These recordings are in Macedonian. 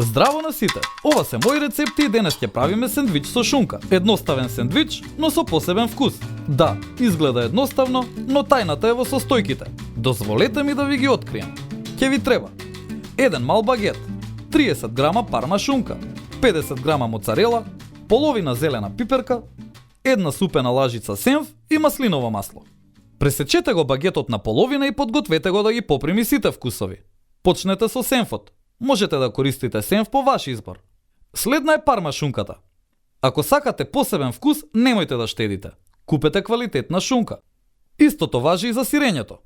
Здраво на сите! Ова се мои рецепти и денес ќе правиме сендвич со шунка. Едноставен сендвич, но со посебен вкус. Да, изгледа едноставно, но тајната е во состојките. Дозволете ми да ви ги открием. Ќе ви треба 1 мал багет, 30 грама парма шунка, 50 грама моцарела, половина зелена пиперка, 1 супена лажица сенф и маслиново масло. Пресечете го багетот на половина и подгответе го да ги поприми сите вкусови. Почнете со сенфот. Можете да користите сенф по ваш избор. Следна е парма шунката. Ако сакате посебен вкус, немојте да штедите. Купете квалитетна шунка. Истото важи и за сирењето.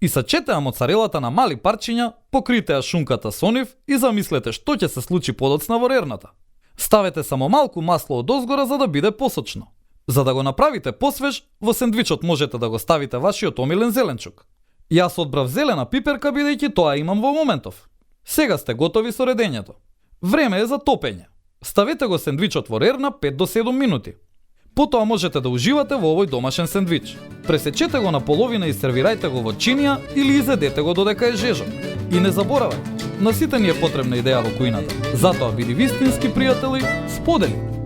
Исачете ја моцарелата на мали парчиња, покрите ја шунката со нив и замислете што ќе се случи подоцна во рерната. Ставете само малку масло од озгора за да биде посочно. За да го направите посвеж, во сендвичот можете да го ставите вашиот омилен зеленчук. Јас одбрав зелена пиперка бидејќи тоа имам во моментов. Сега сте готови со редењето. Време е за топење. Ставете го сендвичот во рерна 5 до 7 минути. Потоа можете да уживате во овој домашен сендвич. Пресечете го на половина и сервирајте го во чинија или изедете го додека е жежок. И не заборавај, на сите ни е потребна идеја во кујната. Затоа биди вистински пријатели, сподели!